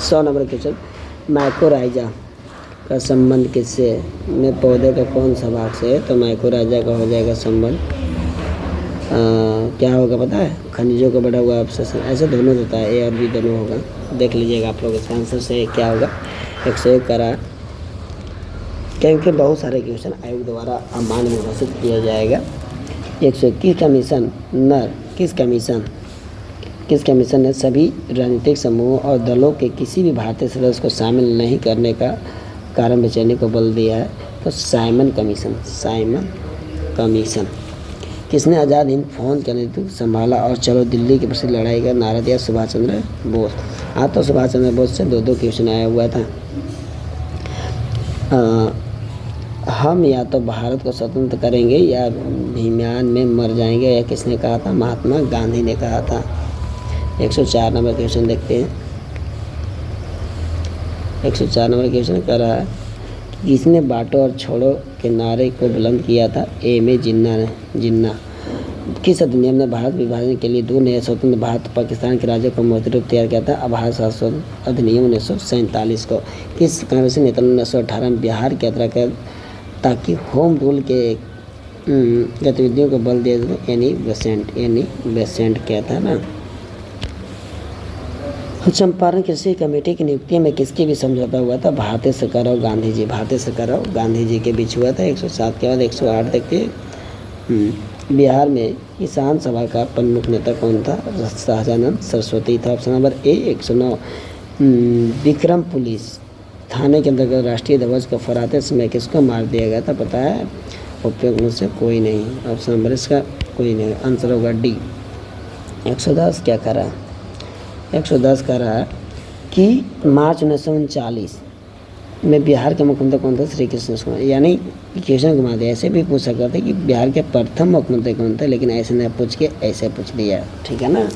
100 नंबर क्वेश्चन। माइकोराइजा का संबंध किससे है? में पौधे का कौन सा भाग से है? तो माइकोराइजा का हो जाएगा संबंध क्या होगा पता है? खनिजों का बढ़ा हुआ अवशोषण। ऐसे दोनों होता है, ए और बी दोनों होगा, देख लीजिएगा आप लोग। इसका आंसर से क्या होगा? 101 करा, क्योंकि बहुत सारे क्वेश्चन आयोग द्वारा अमान्य में घोषित किया जाएगा। 121 कमीशन नर किस कमीशन ने सभी राजनीतिक समूहों और दलों के किसी भी भारतीय सदस्य को शामिल नहीं करने का कारण बेचैनी को बल दिया है? तो साइमन कमीशन। किसने आज़ाद हिंद फौज का नेतृत्व संभाला और चलो दिल्ली की प्रसिद्ध लड़ाई का नारा दिया? सुभाष चंद्र बोस। हाँ, तो सुभाष चंद्र बोस से दो क्वेश्चन आया हुआ था। हम या तो भारत को स्वतंत्र करेंगे या भीम्यान में मर जाएंगे, या किसने कहा था? महात्मा गांधी ने कहा था। 104 नंबर क्वेश्चन देखते हैं। 104 नंबर क्वेश्चन कह रहा है कि किसने बांटो और छोड़ो के नारे को बुलंद किया था? एम जिन्ना ने। जिन्ना। किस अधिनियम ने भारत विभाजन के लिए 2 नए स्वतंत्र भारत पाकिस्तान के राज्यों का मौजूद रूप तैयार किया था? आभार शासन अधिनियम 1947 को। किस कांग्रेसी नेता ने 1918 में बिहार की यात्रा कर ताकि होम रूल के गतिविधियों को बल दिया जाए? एनी बेसेंट क्या था ना। चंपारण कृषि कमेटी की नियुक्ति में किसके भी समझौता हुआ था? भारतीय सरकार और गांधी जी। भारतीय सरकार और गांधी जी के बीच हुआ था। 107 के बाद 108 देखते हैं। बिहार में किसान सभा का प्रमुख नेता कौन था? शाहजानंद सरस्वती था। Option number A. 109 Vikram police थाने के अंतर्गत राष्ट्रीय ध्वज को फहराते समय किसको मार दिया गया था? पता है? उपयोग में से कोई नहीं। ऑप्शन नंबर इसका कोई नहीं, आंसर होगा डी। 110 क्या कह रहा है? 110 कह रहा है कि मार्च 1939 में बिहार के मुख्यमंत्री कौन थे? श्री कृष्ण कुमार। यानी क्वेश्चन घुमा दिया। ऐसे भी पूछ सकते थे कि बिहार के प्रथम मुख्यमंत्री कौन थे, लेकिन ऐसे नहीं पूछ के ऐसे पूछ लिया। ठीक है ना,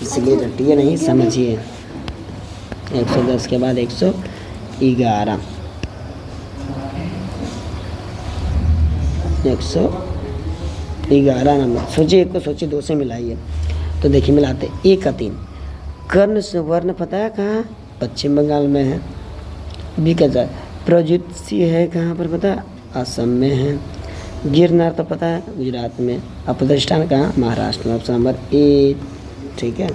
इसलिए रटिए नहीं, समझिए। 110 के बाद 111 नंबर। सोचिए, एक को सोचिए, 2 से मिलाइए। तो देखिए मिलाते 1 का 3। कर्ण सुवर्ण पता है कहाँ? पश्चिम बंगाल में है। बी का जाए प्रजुत्सी है कहाँ पर पता है? असम में है। गिरनार तो पता है गुजरात में। अब प्रतिष्ठान कहाँ? महाराष्ट्र में। ऑप्शन नंबर ए। ठीक है,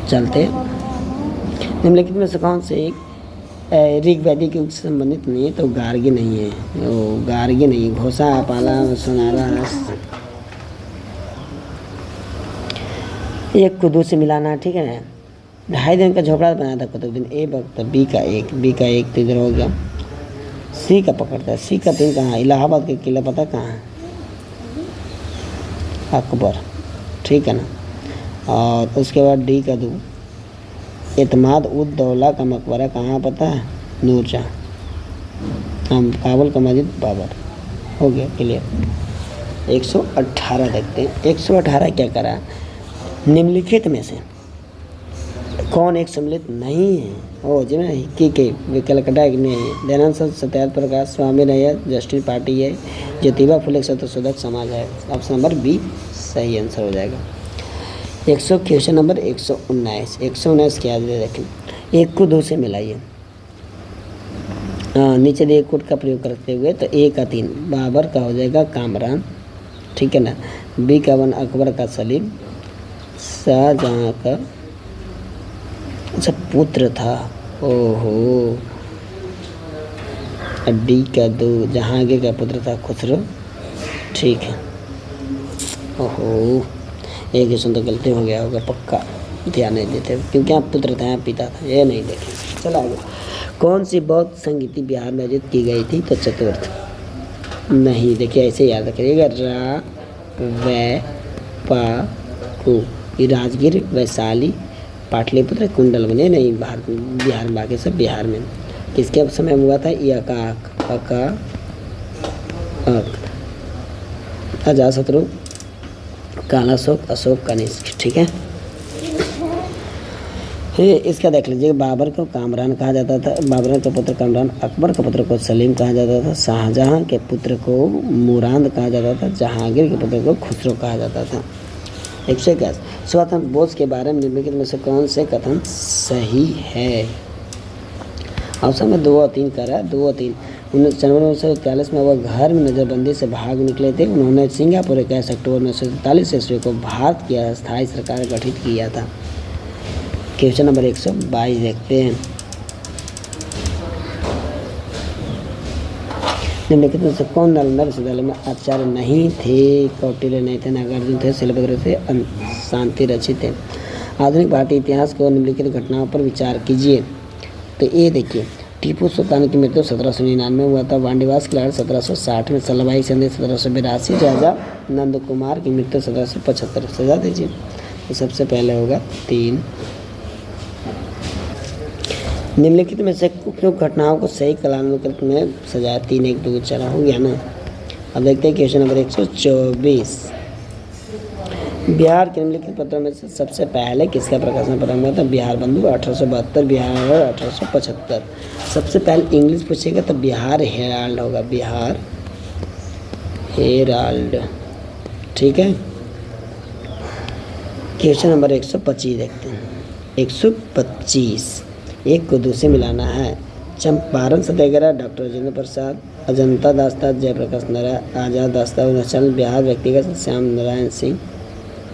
चलते। निम्नलिखित में से कौन से एक ऋग्वैदिक युग से संबंधित नहीं है? तो गार्गी नहीं है, वो गार्गी नहीं। घोषा, पाला, सुनारा, रस। 1 को 2 से मिलाना। ठीक है ना। 2.5 दिन का झोपड़ा बनाया था कुतुबुद्दीन। ए वक्त बी का 1 तो इधर हो गया। सी का पकड़ता है। सी का 3 कहाँ? इलाहाबाद का किला पता कहाँ है? अकबर। ठीक है ना। और उसके बाद डी का 2 एतमाद उद दौला का मकबरा कहाँ पता है? नूरजहाँ। काबुल का मस्जिद बाबर। हो गया क्लियर। 118 देखते हैं। 118 क्या करा? निम्नलिखित में से कौन एक सम्मिलित नहीं है? ओ जी मैं के कलकत्ता ने दयानंद सत्यार्थ प्रकाश, स्वामी नैयर, जस्टिस पार्टी है, ज्योतिबा फुले शतशोधक समाज है। ऑप्शन नंबर बी सही आंसर हो जाएगा। 100 क्वेश्चन नंबर 119। 119 क्या दे देखें। 1 को 2 से मिलाइए। नीचे दिए कोड का प्रयोग करते हुए तो ए का 3 बाबर का हो जाएगा कामरान। ठीक है ना। बी का 1 अकबर का सलीम। शाहजहाँ का अच्छा पुत्र था। ओहो। डी का 2 जहांगीर का पुत्र था खुसरो। ठीक है। ओहो, एक क्वेश्चन तो गलती हो गया होगा पक्का, ध्यान नहीं देते क्योंकि आप पुत्र था, यहाँ पिता था, ये नहीं देखे। चला गया। कौन सी बौद्ध संगीति बिहार में आयोजित की गई थी? तो चतुर्थ नहीं। देखिए ऐसे याद रखिएगा। रा वै पा कु। राजगीर, वैशाली, पाटलिपुत्र, कुंडल बने नहीं बिहार में, बाकी सब बिहार में। किसके समय हुआ था? अजातशत्रु, कालाशोक, अशोक कनिष्क। ठीक है। इसका देख लीजिए। बाबर को कामरान कहा जाता था, बाबर के पुत्र कामरान। अकबर के पुत्र को सलीम कहा जाता था। शाहजहाँ के पुत्र को मुराद कहा जाता था। जहांगीर के पुत्र को खुसरो कहा जाता था। 121 स्वतंत्र बोस के बारे में निम्नलिखित में से कौन से कथन सही है? ऑप्शन में 2 और 3 कर रहा है। 2 और 3 जनवरी 1941 में वह घर में नज़रबंदी से भाग निकले थे। उन्होंने सिंगापुर 21 अक्टूबर 1947 ईस्वी को भारत की अस्थायी सरकार गठित किया था। क्वेश्चन नंबर 122 देखते हैं। निम्नलिखित में से कौन नालंदा विश्वविद्यालय में आचार्य नहीं थे? कौटिल्य नहीं थे, नागार्जुन थे, शैलभद्र थे, शांति रचित थे। आधुनिक भारतीय इतिहास को निम्नलिखित घटनाओं पर विचार कीजिए। तो ये देखिए, टीपू सुल्तान की मृत्यु 1799 में हुआ था। वाणिवास की लड़ाई 1760 में, सलवाई संधि 1782, राजा नंद कुमार की मृत्यु 1775। सजा दीजिए। तो सबसे पहले होगा 3। निम्नलिखित में से उपयुक्त घटनाओं को सही कालानुक्रम में सजाया। 3 1 2 4 हो गया ना। अब देखते हैं क्वेश्चन नंबर 124। बिहार के निम्नलिखित पत्रों में से सबसे पहले किसका प्रकाशन प्रारंभ हुआ था? बिहार बंधु 1872, बिहार 1875। सबसे पहले इंग्लिश पूछेगा तो बिहार हेराल्ड होगा, बिहार हेराल्ड। ठीक है, क्वेश्चन नंबर 125 देखते हैं। 125, एक को दो से मिलाना है। चंपारण सत्याग्रह डॉक्टर राजेंद्र प्रसाद, अजंता दास्तान जयप्रकाश नारायण, आजाद दास्तान अरुणाचल बिहार व्यक्तिगत श्याम नारायण सिंह,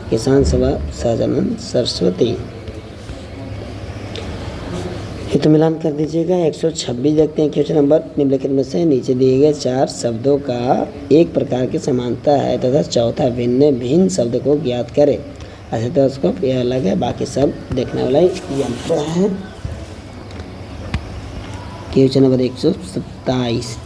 किसान सभा सहजानंद सरस्वती। हित मिलान कर दीजिएगा। 126 देखते हैं क्वेश्चन नंबर। निम्नलिखित में से नीचे दिए गए 4 शब्दों का एक प्रकार की समानता है तथा चौथा भिन्न भिन्न शब्द को ज्ञात करें। ऐसे तो उसको यह अलग है, बाकी सब देखने वाला यंत्र है। क्वेश्चन नंबर 127,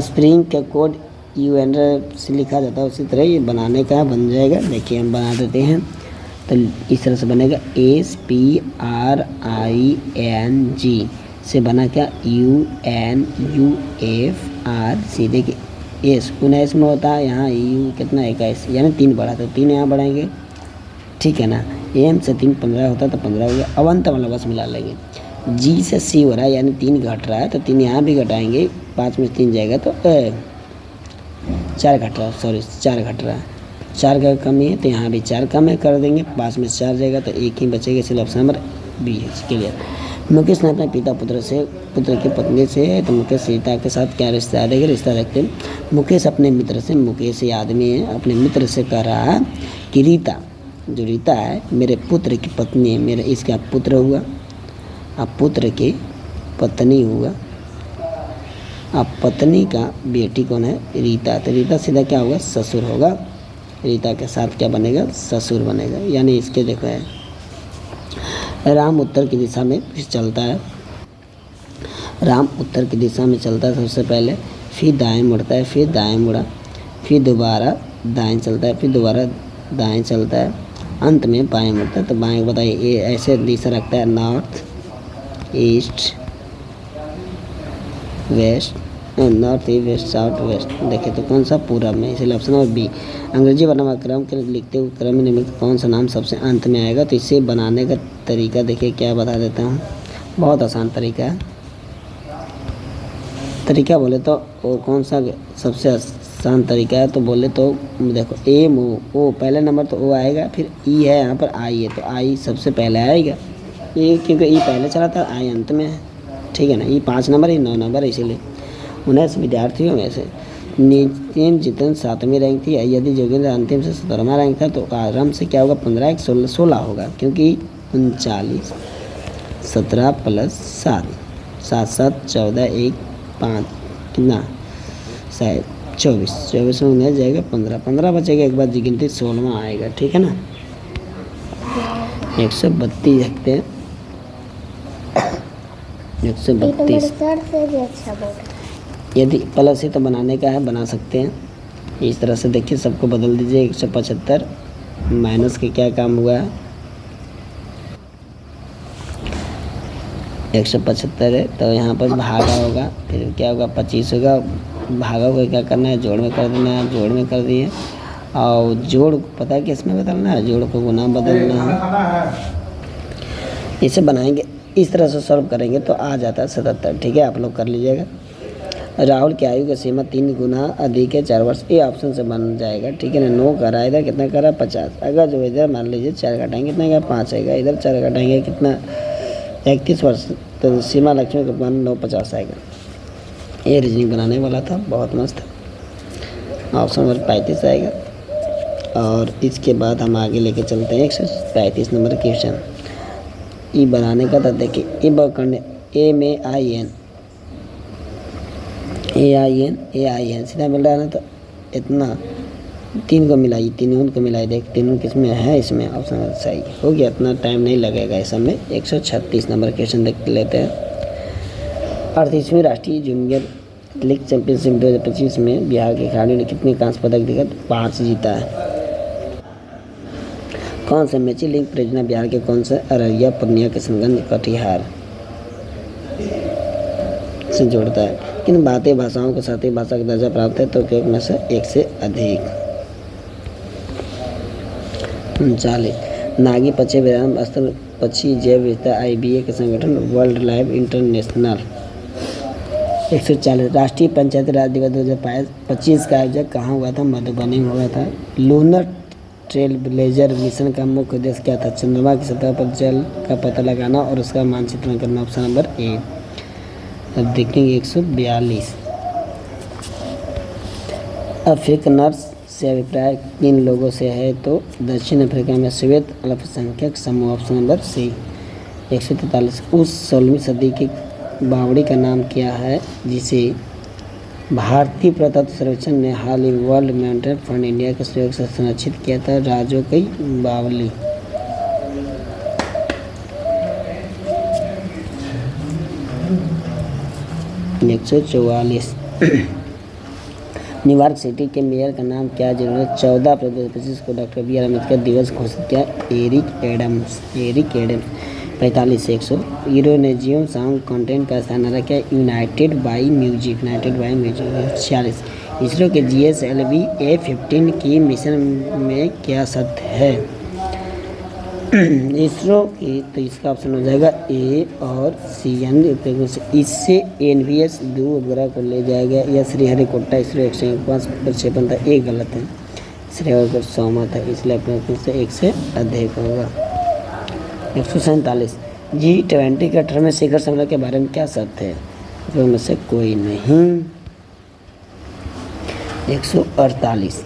स्प्रिंग का कोड UN से लिखा जाता है, उसी तरह ये बनाने का बन जाएगा। देखिए हम बना देते हैं तो इस तरह से बनेगा SPRING से बना क्या UNUFR, सीधे के एस पुनः एस में होता है। यहाँ यू कितना 21 यानी 3 बढ़ा तो 3 यहाँ बढ़ाएंगे, ठीक है ना। एम से 3 15 होता है तो 15 हो गया। अब अंत वाला बस मिला लेंगे। जी से सी हो रहा है यानी 3 घट रहा है तो 3 यहाँ भी घटाएंगे, 5 में 3 जाएगा तो 4 घट रहा है, सॉरी 4 घट रहा है, 4 का कमी है तो यहाँ भी 4 कम है कर देंगे, 5 में 4 जाएगा तो 1 ही बचेगा, इसलिए ऑप्शन नंबर बी है क्लियर। मुकेश ने अपने पिता पुत्र की पत्नी से तो मुकेश सीता के साथ क्या रिश्ता है, रिश्ता देखते हैं। मुकेश अपने मित्र से, मुकेश ये आदमी है, अपने मित्र से कह रहा है कि रीता, जो रीता है मेरे पुत्र की पत्नी है, मेरे इसका पुत्र हुआ, अब पुत्र की पत्नी हुआ, अब पत्नी का बेटी कौन है रीता, तो रीता सीधा क्या होगा ससुर होगा। रीता के साथ क्या बनेगा ससुर बनेगा। यानी इसके देखो है राम उत्तर की दिशा में चलता है, राम उत्तर की दिशा में चलता है सबसे पहले, फिर दाएं मुड़ता है, फिर दाएं मुड़ा, फिर दोबारा दाएं चलता है, फिर दोबारा दाएं चलता है, अंत में बाएं मुड़ता है। तो बाएं बताइए ये ऐसे दिशा रखता है north east west, north east west south west. देखिए तो कौन सा पूरब में, इसलिए ऑप्शन नंबर बी। अंग्रेजी वर्णक्रम के लिखते हुए क्रम में निम्नलिखित कौन सा नाम सबसे अंत में आएगा, तो इसे बनाने का तरीका देखिए क्या बता देता हूँ, बहुत आसान तरीका है। तरीका बोले तो वो कौन सा सबसे आसान तरीका है, तो बोले तो देखो ए ओ पहले नंबर तो ओ आएगा, फिर ई है यहाँ पर आई है तो आई सबसे पहले आएगा, ये क्योंकि ई पहले चला था आई अंत में है, ठीक है ना। ई 5 नंबर, ई 9 नंबर, इसीलिए 19 विद्यार्थियों में से नितिन जितन 7वीं रैंक थी, यदि जोगेंद्र अंतिम से 17वां रैंक था तो आराम से क्या होगा 15 16 होगा, क्योंकि 39 17 प्लस 7 7 7 14 1 5 कितना शायद 24 में नहीं जाएगा 15 बचेगा, एक बार जी गिनती 16वां आएगा, ठीक है ना। 132 देखते हैं। 132 यदि प्लस है तो बनाने का है, बना सकते हैं इस तरह से। देखिए सबको बदल दीजिए। 175 माइनस के क्या काम हुआ है, 175 है तो यहाँ पर भागा होगा, फिर क्या होगा 25 होगा, भागा को क्या करना है जोड़ में कर देना है, जोड़ में कर दिए, और जोड़ पता है किस में बदलना है, जोड़ को गुना बदलना है। इसे बनाएंगे इस तरह से सॉल्व करेंगे तो आ जाता है 77, ठीक है, आप लोग कर लीजिएगा। राहुल की आयु की सीमा 3 गुना अधिक है 4 वर्ष, ये ऑप्शन से बन जाएगा, ठीक है ना। 9 करा इधर कितना करा 50, अगर जो इधर मान लीजिए 4 घटाएंगे कितना का 5 आएगा, इधर 4 घटाएंगे कितना 31 वर्ष, तो सीमा लक्ष्मी का मान 950 आएगा। ये रीजनिंग बनाने वाला था, बहुत मस्त। ऑप्शन नंबर 35 आएगा। और इसके बाद हम आगे लेके चलते हैं 135 नंबर क्वेश्चन। ई बनाने का था, देखिए ए करने ए सीधा मिल रहा है ना, तो इतना 3 को मिलाई, 3 को मिलाई, देख 3 किस में है, इसमें ऑप्शन सही हो गया, इतना टाइम नहीं लगेगा इस सब में। 136 नंबर क्वेश्चन देख लेते हैं। 38वीं राष्ट्रीय जूनियर लीग चैंपियनशिप 2025 में बिहार के खिलाड़ियों ने कितने कांस्य पदक जीता, 5 जीता है। कौन सा मेची लिंक परियोजना बिहार के कौन से अररिया पूर्णिया किशनगंज कटिहार से जोड़ता है, किन भारतीय भाषाओं के साथ ही भाषा का दर्जा प्राप्त है, तो क्योंकि में से एक से अधिक। 39 नागी पक्षी व्यायाम स्थल पक्षी जैव विविधता IBA के संगठन वर्ल्ड लाइफ इंटरनेशनल। 140 राष्ट्रीय पंचायती राज दिवस 2025 का आयोजन कहाँ हुआ था? मधुबनी में हुआ था। लूनर ट्रेल ब्लेजर मिशन का मुख्य उद्देश्य क्या था? चंद्रमा की सतह पर जल का पता लगाना और उसका मानचित्रण करना। ऑप्शन नंबर ए। अब देखेंगे 142 अफ्रीकनर्स से अभिप्राय किन लोगों से है? तो दक्षिण अफ्रीका में श्वेत अल्पसंख्यक समूह। Option number C. 143 उस 16वीं सदी की बावड़ी का नाम क्या है जिसे भारतीय पुरातत्व सर्वेक्षण ने हाल ही वर्ल्ड मॉन्यूमेंट फंड इंडिया के सहयोग से संरक्षित किया था? राजो की बावली। 144 न्यूयॉर्क सिटी के मेयर का नाम क्या? जिन्होंने 14 अप्रैल 2025 को डॉक्टर BR अम्बेडकर दिवस घोषित किया? Eric Adams. 45 से 100 यूरोनेजियम साउंड कंटेंट का स्थान रखा है? United by music. 46 इसरो के GSLV A15 की मिशन में क्या सत्य है? इसरो की, तो इसका ऑप्शन हो जाएगा ए और सी। इससे NVS 2 उपग्रह को ले जाया गया। या श्रीहरिकोटा इसरो 105 प्रक्षेपण था? एक गलत है, श्रीहरिकोटा 100 था, इसलिए अपने से 1 से अधिक होगा। 147 G20 के 18वें शिखर सम्मेलन के बारे में क्या सत्य है? तो में से कोई नहीं। 148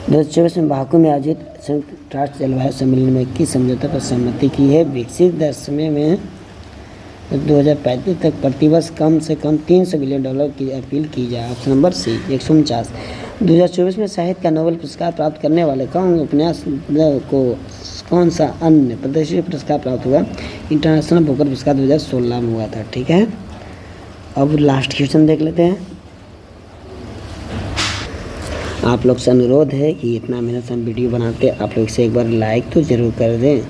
2024 में बाकू में आयोजित संयुक्त राष्ट्र जलवायु सम्मेलन में किस समझौते पर सहमति की है? विकसित देश में 2035 तक प्रतिवर्ष कम से कम $300 बिलियन की अपील की जाए। Option number C. 149 2024 में साहित्य का नोबेल पुरस्कार प्राप्त करने वाले कौन उपन्यास को कौन सा अन्य प्रतिष्ठित पुरस्कार प्राप्त हुआ? इंटरनेशनल बुकर पुरस्कार 2016 में हुआ था। ठीक है, अब लास्ट क्वेश्चन देख लेते हैं। आप लोग से अनुरोध है कि इतना मेहनत से हम वीडियो बनाते हैं, आप लोग से एक बार लाइक तो ज़रूर कर दें।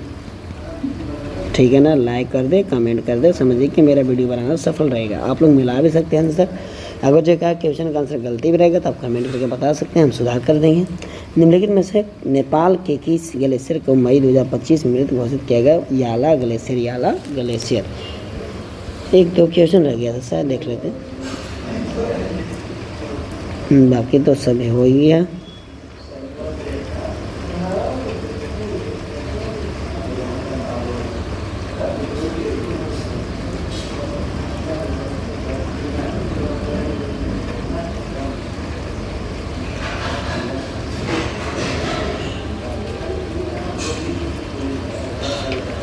ठीक है ना, लाइक कर दे, कमेंट कर दे, समझिए कि मेरा वीडियो बनाना सफल रहेगा। आप लोग मिला भी सकते हैं आंसर। अगर जो कहा क्वेश्चन का आंसर गलती भी रहेगा तो आप कमेंट करके बता सकते हैं, हम सुधार कर देंगे। निम्नलिखित में से नेपाल के किस ग्लेशियर को मई 2025 में मृत घोषित किया गया? याला ग्लेशियर। याला ग्लेशियर। 1-2 क्वेश्चन रह गया था, शायद देख लेते हैं। बाकी तो सभी हो ही गया।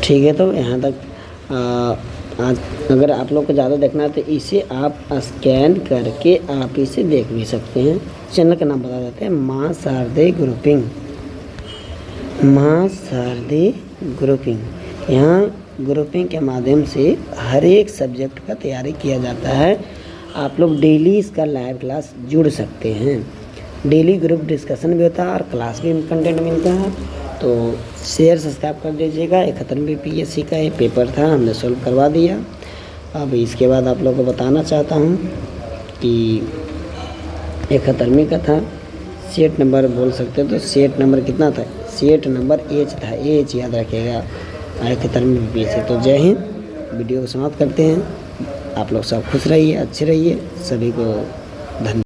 ठीक है, तो यहाँ तक आज अगर आप लोग को ज़्यादा देखना है तो इसे आप स्कैन करके आप इसे देख भी सकते हैं। चैनल का नाम बता देते हैं, माँ शारदे ग्रुपिंग। माँ शारदे ग्रुपिंग। यहाँ ग्रुपिंग के माध्यम से हर एक सब्जेक्ट का तैयारी किया जाता है। आप लोग डेली इसका लाइव क्लास जुड़ सकते हैं। डेली ग्रुप डिस्कशन भी होता है और क्लास भी कंटेंट मिलता है। तो शेयर सब्सक्राइब कर दीजिएगा। 71वीं PSC का ये पेपर था, हमने सॉल्व करवा दिया। अब इसके बाद आप लोगों को बताना चाहता हूँ कि 71वीं का था, सेट नंबर बोल सकते हो, तो सेट नंबर कितना था? सेट नंबर H था, H याद रखिएगा 71वीं PSC। तो जय हिंद, वीडियो को समाप्त करते हैं। आप लोग सब खुश रहिए, अच्छे रहिए, सभी को धन्यवाद।